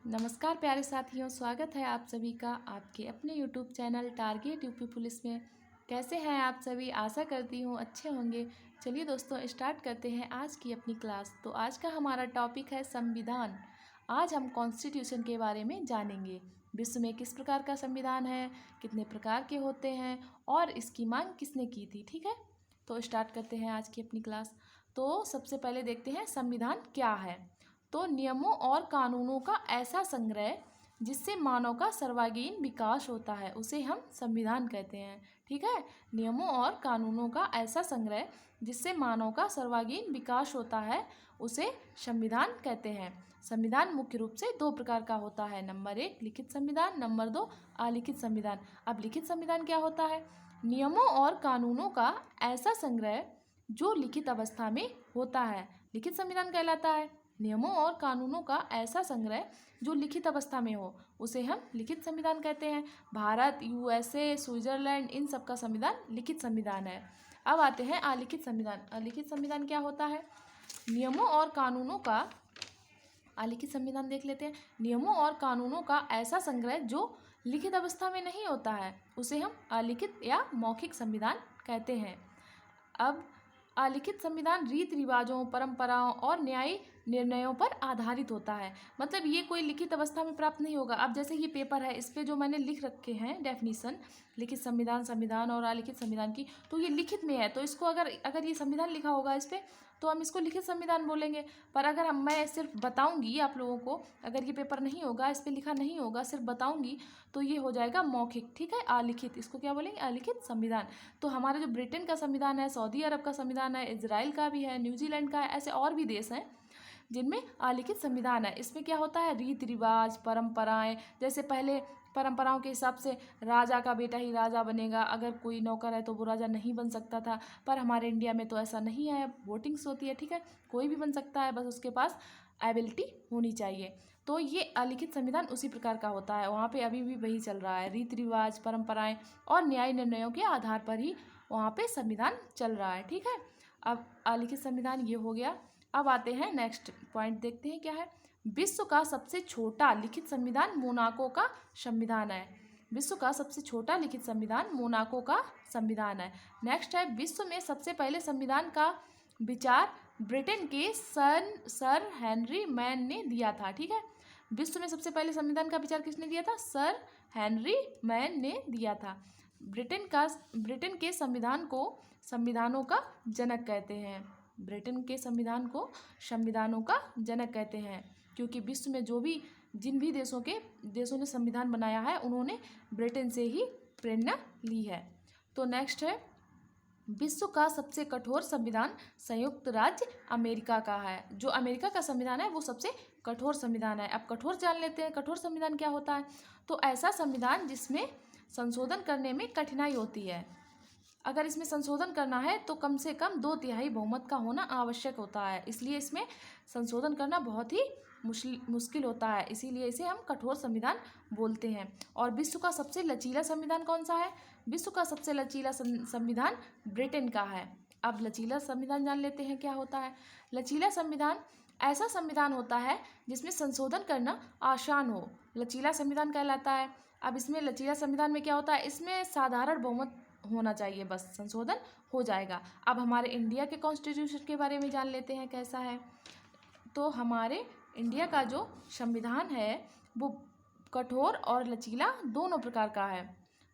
नमस्कार प्यारे साथियों, स्वागत है आप सभी का आपके अपने YouTube channel target UP police में। कैसे हैं आप सभी? आशा करती हूँ अच्छे होंगे। चलिए दोस्तों, स्टार्ट करते हैं आज की अपनी क्लास। तो आज का हमारा टॉपिक है संविधान। आज हम कॉन्स्टिट्यूशन के बारे में जानेंगे। विश्व में किस प्रकार का संविधान है, कितने प्रकार के होते हैं और इसकी मांग किसने की थी। ठीक है, तो स्टार्ट करते हैं आज की अपनी क्लास। तो सबसे पहले देखते हैं संविधान क्या है। तो नियमों और कानूनों का ऐसा संग्रह जिससे मानव का सर्वांगीण विकास होता है उसे हम संविधान कहते हैं। ठीक है, नियमों और कानूनों का ऐसा संग्रह जिससे मानव का सर्वांगीण विकास होता है उसे संविधान कहते हैं। संविधान मुख्य रूप से दो प्रकार का होता है। नंबर 1 लिखित संविधान, नंबर 2 अलिखित संविधान। अब लिखित संविधान क्या होता है? नियमों और कानूनों का ऐसा संग्रह जो लिखित अवस्था में होता है लिखित संविधान कहलाता है। नियमों और कानूनों का ऐसा संग्रह जो लिखित अवस्था में हो उसे हम लिखित संविधान कहते हैं। भारत, यूएसए, स्विट्जरलैंड, इन सब का संविधान लिखित संविधान है। अब आते हैं अलिखित संविधान। अलिखित संविधान क्या होता है? नियमों और कानूनों का अलिखित संविधान देख लेते हैं। नियमों और कानूनों का ऐसा संग्रह जो लिखित अवस्था में नहीं होता है उसे हम अलिखित या मौखिक संविधान कहते हैं। अब अलिखित संविधान रीति रिवाजों, परंपराओं और न्यायिक निर्णयों पर आधारित होता है। मतलब ये कोई लिखित अवस्था में प्राप्त नहीं होगा। अब जैसे ये पेपर है, इस पे जो मैंने लिख रखे हैं डेफिनीशन लिखित संविधान, संविधान और अलिखित संविधान की, तो ये लिखित में है। तो इसको अगर ये संविधान लिखा होगा इस पे तो हम इसको लिखित संविधान बोलेंगे। पर अगर मैं सिर्फ बताऊंगी आप लोगों को, अगर ये पेपर नहीं होगा, इस पे लिखा नहीं होगा, सिर्फ बताऊंगी, तो ये हो जाएगा मौखिक। ठीक है, अलिखित, इसको क्या बोलेंगे? अलिखित संविधान। तो हमारा जो ब्रिटेन का संविधान है, सऊदी अरब का संविधान है, इजराइल का भी है, न्यूजीलैंड का है, ऐसे और भी देश हैं जिनमें अलिखित संविधान है। इसमें क्या होता है? रीति रिवाज, परंपराएं। जैसे पहले परंपराओं के हिसाब से राजा का बेटा ही राजा बनेगा, अगर कोई नौकर है तो वो राजा नहीं बन सकता था। पर हमारे इंडिया में तो ऐसा नहीं है, वोटिंग्स होती है। ठीक है, कोई भी बन सकता है, बस उसके पास एबिलिटी होनी चाहिए। तो ये अलिखित संविधान उसी प्रकार का होता है। वहाँ पे अभी भी वही चल रहा है, रीति रिवाज, परंपराएं और न्याय निर्णयों के आधार पर ही वहाँ पे संविधान चल रहा है। ठीक है, अब अलिखित संविधान ये हो गया। अब आते हैं नेक्स्ट पॉइंट, देखते हैं क्या है। विश्व का सबसे छोटा लिखित संविधान मोनाको का संविधान है। विश्व का सबसे छोटा लिखित संविधान मोनाको का संविधान है। नेक्स्ट है, विश्व में सबसे पहले संविधान का विचार ब्रिटेन के सर हेनरी मैन ने दिया था। ठीक है, विश्व में सबसे पहले संविधान का विचार किसने दिया था? सर हेनरी मैन ने दिया था। ब्रिटेन के संविधान को संविधानों का जनक कहते हैं। ब्रिटेन के संविधान को संविधानों का जनक कहते हैं क्योंकि विश्व में जिन भी देशों ने संविधान बनाया है उन्होंने ब्रिटेन से ही प्रेरणा ली है। तो नेक्स्ट है, विश्व का सबसे कठोर संविधान संयुक्त राज्य अमेरिका का है। जो अमेरिका का संविधान है वो सबसे कठोर संविधान है। अब कठोर जान लेते हैं, कठोर संविधान क्या होता है। तो ऐसा संविधान जिसमें संशोधन करने में कठिनाई होती है। अगर इसमें संशोधन करना है तो कम से कम 2/3 बहुमत का होना आवश्यक होता है, इसलिए इसमें संशोधन करना बहुत ही मुश्किल होता है, इसीलिए इसे हम कठोर संविधान बोलते हैं। और विश्व का सबसे लचीला संविधान कौन सा है? विश्व का सबसे लचीला संविधान ब्रिटेन का है। अब लचीला संविधान जान लेते हैं क्या होता है। लचीला संविधान ऐसा संविधान होता है जिसमें संशोधन करना आसान हो, लचीला संविधान कहलाता है। अब इसमें लचीला संविधान में क्या होता है? इसमें साधारण बहुमत होना चाहिए, बस संशोधन हो जाएगा। अब हमारे इंडिया के कॉन्स्टिट्यूशन के बारे में जान लेते हैं कैसा है। तो हमारे इंडिया का जो संविधान है वो कठोर और लचीला दोनों प्रकार का है।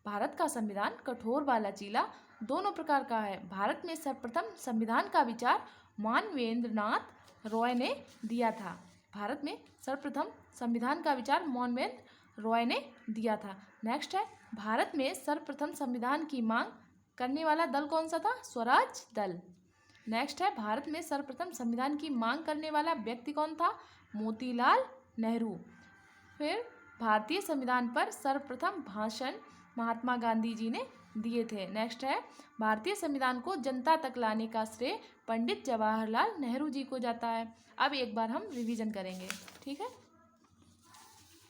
भारत का संविधान कठोर व लचीला दोनों प्रकार का है। भारत में सर्वप्रथम संविधान का विचार मानवेंद्रनाथ रॉय ने दिया था। भारत में सर्वप्रथम संविधान का विचार मानवेंद्र रॉय ने दिया था। नेक्स्ट है, भारत में सर्वप्रथम संविधान की मांग करने वाला दल कौन सा था? स्वराज दल। नेक्स्ट है, भारत में सर्वप्रथम संविधान की मांग करने वाला व्यक्ति कौन था? मोतीलाल नेहरू। फिर भारतीय संविधान पर सर्वप्रथम भाषण महात्मा गांधी जी ने दिए थे। नेक्स्ट है, भारतीय संविधान को जनता तक लाने का श्रेय पंडित जवाहरलाल नेहरू जी को जाता है। अब एक बार हम रिवीजन करेंगे। ठीक है,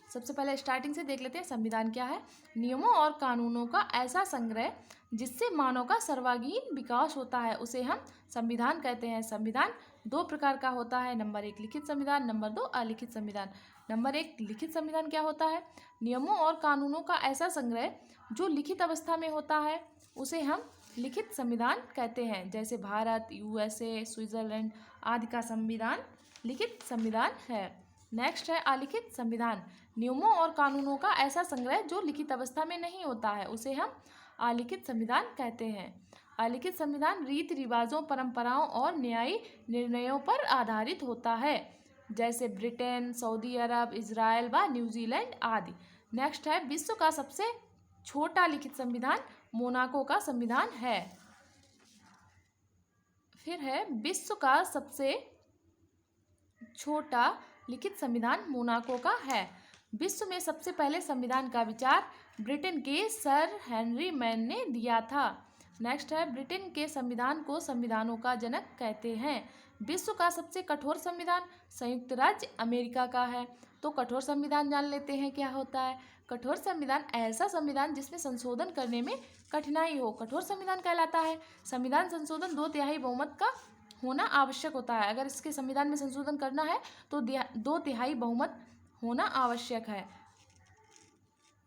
सबसे पहले स्टार्टिंग से देख लेते हैं संविधान क्या है। नियमों और कानूनों का ऐसा संग्रह जिससे मानव का सर्वांगीण विकास होता है उसे हम संविधान कहते हैं। संविधान दो प्रकार का होता है। नंबर 1 लिखित संविधान, नंबर 2 अलिखित संविधान। नंबर 1 लिखित संविधान क्या होता है? नियमों और कानूनों का ऐसा संग्रह जो लिखित अवस्था में होता है उसे हम लिखित संविधान कहते हैं। जैसे भारत, यूएसए, स्विट्जरलैंड आदि का संविधान लिखित संविधान है। नेक्स्ट है अलिखित संविधान। नियमों और कानूनों का ऐसा संग्रह जो लिखित अवस्था में नहीं होता है उसे हम अलिखित संविधान कहते हैं। अलिखित संविधान रीति रिवाजों, परंपराओं और न्यायिक निर्णयों पर आधारित होता है, जैसे ब्रिटेन, सऊदी अरब, इजराइल व न्यूजीलैंड आदि। नेक्स्ट है विश्व का सबसे छोटा लिखित संविधान मोनाको का संविधान है। फिर है विश्व का सबसे छोटा लिखित संविधान मोनाको का है। विश्व में सबसे पहले संविधान का विचार ब्रिटेन के सर हेनरी मैन ने दिया था। नेक्स्ट है ब्रिटेन के संविधान को संविधानों का जनक कहते हैं। विश्व का सबसे कठोर संविधान संयुक्त राज्य अमेरिका का है। तो कठोर संविधान जान लेते हैं क्या होता है। कठोर संविधान ऐसा संविधान जिसमें संशोधन करने में कठिनाई हो, कठोर संविधान कहलाता है। संविधान संशोधन 2/3 बहुमत का होना आवश्यक होता है। अगर इसके संविधान में संशोधन करना है तो 2/3 बहुमत होना आवश्यक है।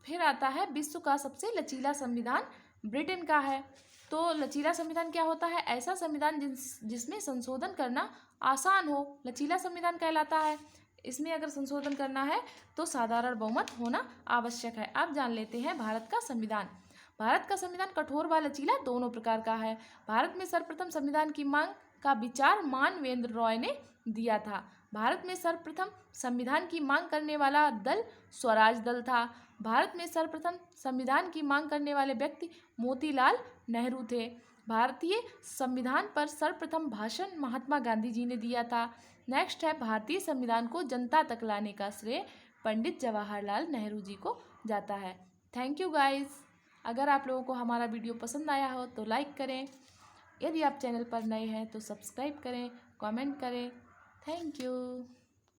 फिर आता है विश्व का सबसे लचीला संविधान ब्रिटेन का है। तो लचीला संविधान क्या होता है? ऐसा संविधान जिसमें संशोधन करना आसान हो, लचीला संविधान कहलाता है। इसमें अगर संशोधन करना है तो साधारण बहुमत होना आवश्यक है। अब जान लेते हैं भारत का संविधान। भारत का संविधान कठोर व लचीला दोनों प्रकार का है। भारत में सर्वप्रथम संविधान की मांग का विचार मानवेंद्र रॉय ने दिया था। भारत में सर्वप्रथम संविधान की मांग करने वाला दल स्वराज दल था। भारत में सर्वप्रथम संविधान की मांग करने वाले व्यक्ति मोतीलाल नेहरू थे। भारतीय संविधान पर सर्वप्रथम भाषण महात्मा गांधी जी ने दिया था। नेक्स्ट है भारतीय संविधान को जनता तक लाने का श्रेय पंडित जवाहरलाल नेहरू जी को जाता है। Thank you guys. अगर आप लोगों को हमारा वीडियो पसंद आया हो तो लाइक करें। यदि आप चैनल पर नए हैं तो सब्सक्राइब करें, कमेंट करें। Thank you.